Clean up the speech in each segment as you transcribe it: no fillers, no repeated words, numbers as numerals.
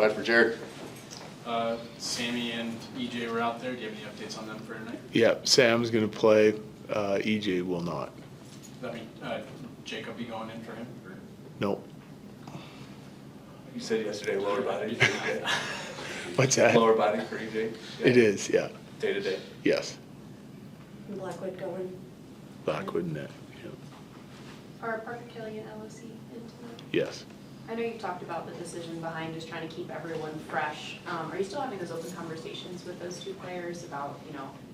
Glad for Jared. Sammy and EJ were out there. Do you have any updates on them for tonight? Yeah, Sam's going to play. EJ will not. Does that mean Jacob be going in for him? Or? Nope. You said yesterday lower body for EJ. What's that? Lower body for EJ? Yeah. It is, yeah. Day to day? Yes. Blackwood going. Blackwood net. Yeah. Are Parker Kelly and LOC in tonight? Yes. I know you've talked about the decision behind just trying to keep everyone fresh. Are you still having those open conversations with those two players about,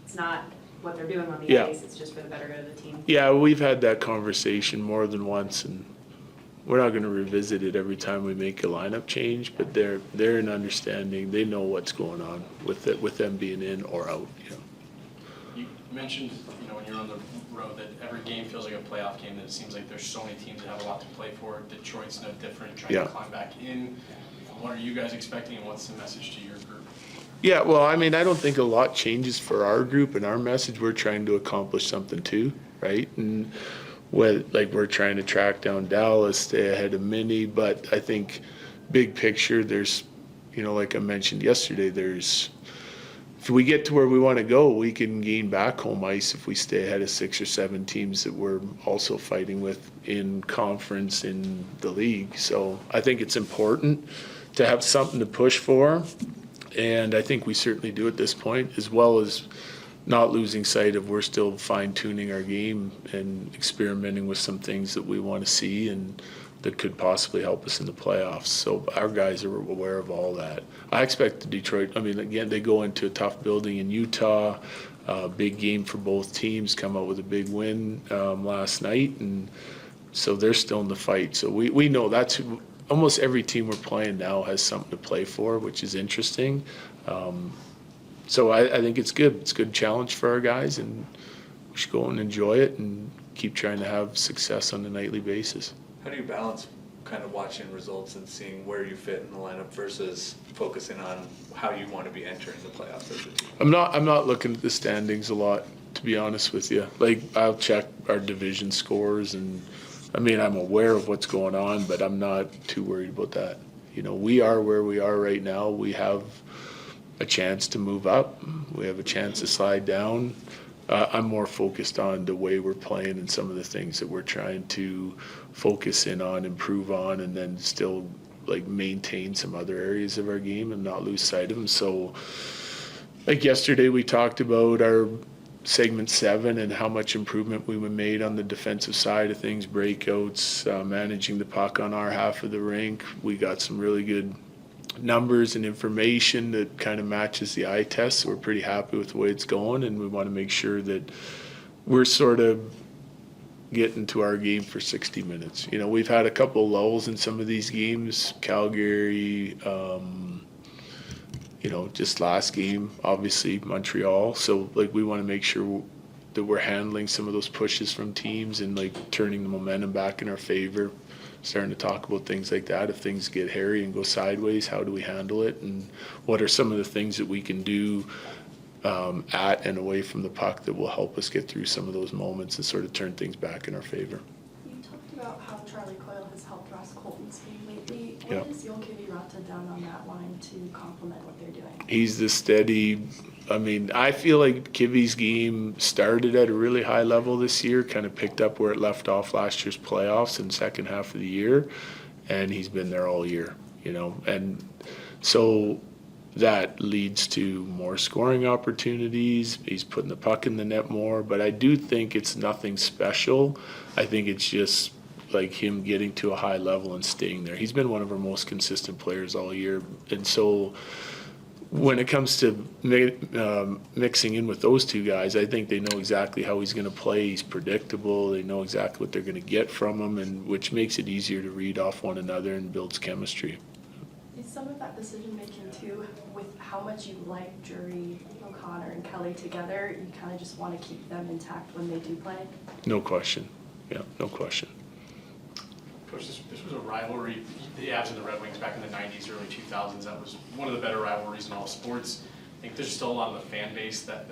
it's not what they're doing on the ice, it's just for the better good of the team? Yeah, we've had that conversation more than once, and we're not going to revisit it every time we make a lineup change, but they're in understanding. They know what's going on with it, with them being in or out. You mentioned, when you're on the road that every game feels like a playoff game, that it seems like there's so many teams that have a lot to play for. Detroit's no different, trying to climb back in. What are you guys expecting, and what's the message to your group? Yeah, well, I mean, I don't think a lot changes for our group and our message. We're trying to accomplish something too, right? And we're trying to track down Dallas, stay ahead of Minnie, but I think big picture, there's, like I mentioned yesterday, if we get to where we want to go, we can gain back home ice if we stay ahead of 6 or 7 teams that we're also fighting with in conference in the league. So I think it's important to have something to push for, and I think we certainly do at this point, as well as not losing sight of we're still fine-tuning our game and experimenting with some things that we want to see and that could possibly help us in the playoffs. So our guys are aware of all that. I expect the Detroit, again, they go into a tough building in Utah, big game for both teams, come out with a big win last night, and so they're still in the fight. So we know that's almost every team we're playing now has something to play for, which is interesting. So I think it's good. It's a good challenge for our guys, and we should go and enjoy it and keep trying to have success on a nightly basis. How do you balance kind of watching results and seeing where you fit in the lineup versus focusing on how you want to be entering the playoffs as a team? I'm not looking at the standings a lot, to be honest with you. I'll check our division scores, and I'm aware of what's going on, but I'm not too worried about that. We are where we are right now. We have a chance to move up. We have a chance to slide down. I'm more focused on the way we're playing and some of the things that we're trying to focus in on, improve on, and then still maintain some other areas of our game and not lose sight of them. So yesterday we talked about our segment 7 and how much improvement we made on the defensive side of things, breakouts, managing the puck on our half of the rink. We got some really good numbers and information that kind of matches the eye test. So we're pretty happy with the way it's going, and we want to make sure that we're sort of getting to our game for 60 minutes. We've had a couple lulls in some of these games, Calgary, just last game, obviously Montreal. So we want to make sure that we're handling some of those pushes from teams and turning the momentum back in our favor. Starting to talk about things like that. If things get hairy and go sideways, how do we handle it? And what are some of the things that we can do at and away from the puck that will help us get through some of those moments and sort of turn things back in our favor? You talked about how Charlie Coyle has helped Ross Colton's game lately. Yeah. What is Jokivi Rata done on that line to complement what they're doing? He's the steady. I feel like Kivi's game started at a really high level this year, kind of picked up where it left off last year's playoffs in second half of the year, and he's been there all year, and so that leads to more scoring opportunities. He's putting the puck in the net more, but I do think it's nothing special. I think it's just him getting to a high level and staying there. He's been one of our most consistent players all year, and so when it comes to mixing in with those two guys, I think they know exactly how he's going to play. He's predictable. They know exactly what they're going to get from him, and which makes it easier to read off one another and builds chemistry. Is some of that decision making too with how much you like Drury, O'Connor, and Kelly together? You kind of just want to keep them intact when they do play? No question. Yeah, no question. Coach, this was a rivalry, the Avs and the Red Wings back in the 90s, early 2000s. That was one of the better rivalries in all sports. I think there's still a lot of the fan base that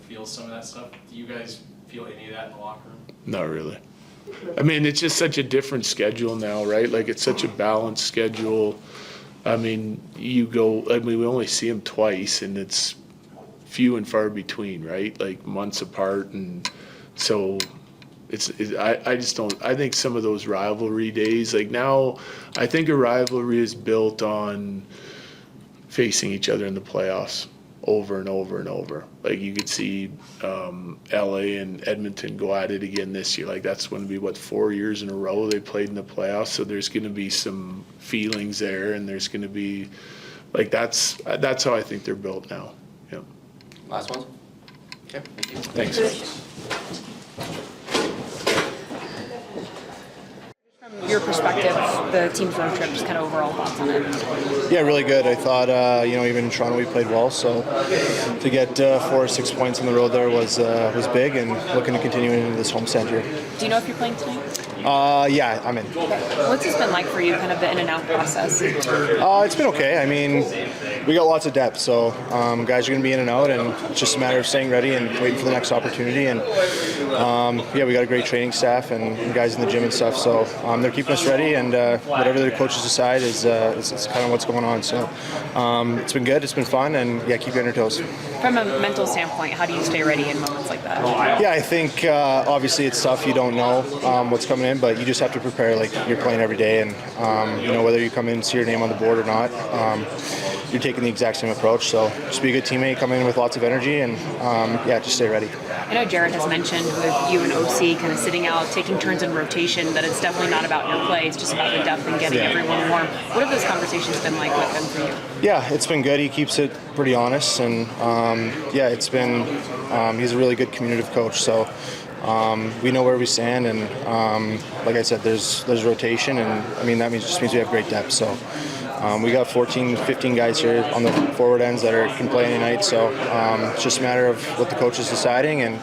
feels some of that stuff. Do you guys feel any of that in the locker room? Not really. It's just such a different schedule now, right? It's such a balanced schedule. I mean, we only see them twice, and it's few and far between, right? Like months apart, and so I just don't. I think some of those rivalry days, like now, I think a rivalry is built on facing each other in the playoffs over and over and over. Like you could see LA and Edmonton go at it again this year. Like that's going to be 4 years in a row they played in the playoffs. So there's going to be some feelings there, and there's going to be like that's how I think they're built now. Yeah. Last one? Okay, thank you. Thanks. From your perspective, the team's road trip, just kind of overall thoughts on it. Yeah, really good. I thought, even in Toronto we played well, so to get 4 or 6 points on the road there was big, and looking to continue into this homestand here. Do you know if you're playing tonight? Yeah, I'm in. What's this been like for you, kind of the in and out process? It's been okay. I mean, we got lots of depth, so guys are going to be in and out, and it's just a matter of staying ready and waiting for the next opportunity. And we got a great training staff and guys in the gym and stuff, so they're keeping us ready, and whatever the coaches decide is kind of what's going on. So it's been good, it's been fun, and keep you on your toes. From a mental standpoint, how do you stay ready in moments like that? Yeah, I think obviously it's tough. You don't know what's coming in, but you just have to prepare like you're playing every day, and whether you come in and see your name on the board or not, you're taking the exact same approach. So just be a good teammate, come in with lots of energy, and just stay ready. I know Jared has mentioned with you and OC kind of sitting out, taking turns in rotation, that it's definitely not about your play, it's just about the depth and getting everyone warm. What have those conversations been like with him for you? Yeah, it's been good. He keeps it pretty honest, and it's been. He's a really good communicative coach, so we know where we stand, and like I said, there's rotation, and I mean that means we have great depth. So we got 14, 15 guys here on the forward ends that can play any night. So it's just a matter of what the coach is deciding, and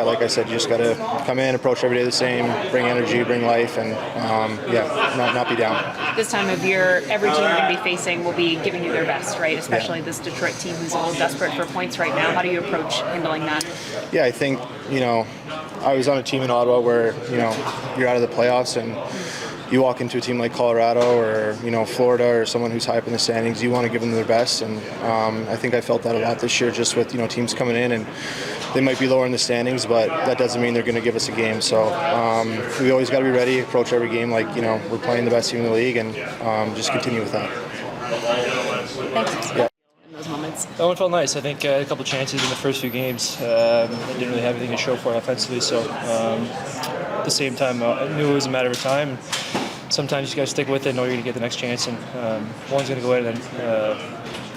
like I said, you just got to come in, approach every day the same, bring energy, bring life, and not be down. This time of year, every team you're going to be facing will be giving you their best, right? Especially this Detroit team who's a little desperate for points right now. How do you approach handling that? Yeah, I think, I was on a team in Ottawa where, you're out of the playoffs, and you walk into a team like Colorado or, Florida or someone who's high up in the standings, you want to give them their best. And I think I felt that a lot this year just with, teams coming in, and they might be lower in the standings, but that doesn't mean they're going to give us a game. So we always got to be ready, approach every game like, we're playing the best team in the league, and just continue with that. Thanks. Yeah. Those moments. That one felt nice. I think a couple chances in the first few games. I didn't really have anything to show for it offensively, so at the same time, I knew it was a matter of time. Sometimes you got to stick with it, know you're going to get the next chance, and one's going to go in and then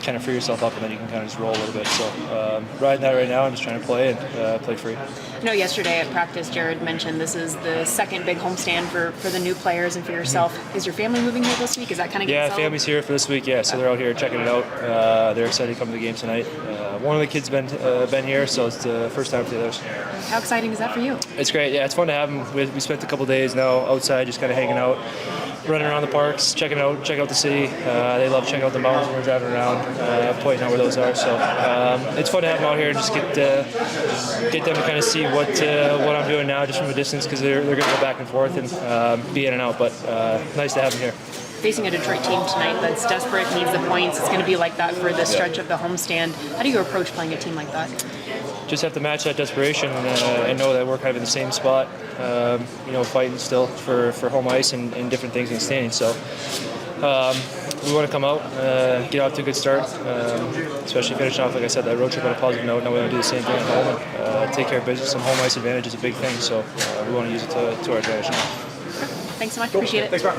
kind of free yourself up, and then you can kind of just roll a little bit. So riding that right now, I'm just trying to play and play free. I know yesterday at practice, Jared mentioned this is the second big homestand for the new players and for yourself. Is your family moving here this week? Is that kind of getting settled? Family's here for this week, so they're out here checking it out. They're excited to come to the game tonight. One of the kids been here, so it's the first time for the others. How exciting is that for you? It's great, it's fun to have them. We spent a couple days now outside just kind of hanging out, running around the parks, check out the city. They love checking out the mountains when we're driving around, pointing out where those are. So it's fun to have them out here and just get them to kind of see what I'm doing now just from a distance, because they're going to go back and forth and be in and out. But nice to have them here. Facing a Detroit team tonight that's desperate, needs the points, it's going to be like that for the stretch of the homestand. How do you approach playing a team like that? Just have to match that desperation and know that we're kind of in the same spot, fighting still for home ice and different things in the standings. So we want to come out, get off to a good start, especially finishing off, like I said, that road trip on a positive note. Now we want to do the same thing at home and take care of business. Some home ice advantage is a big thing, so we want to use it to our advantage now. Thanks so much. Appreciate it. Thanks, Mark.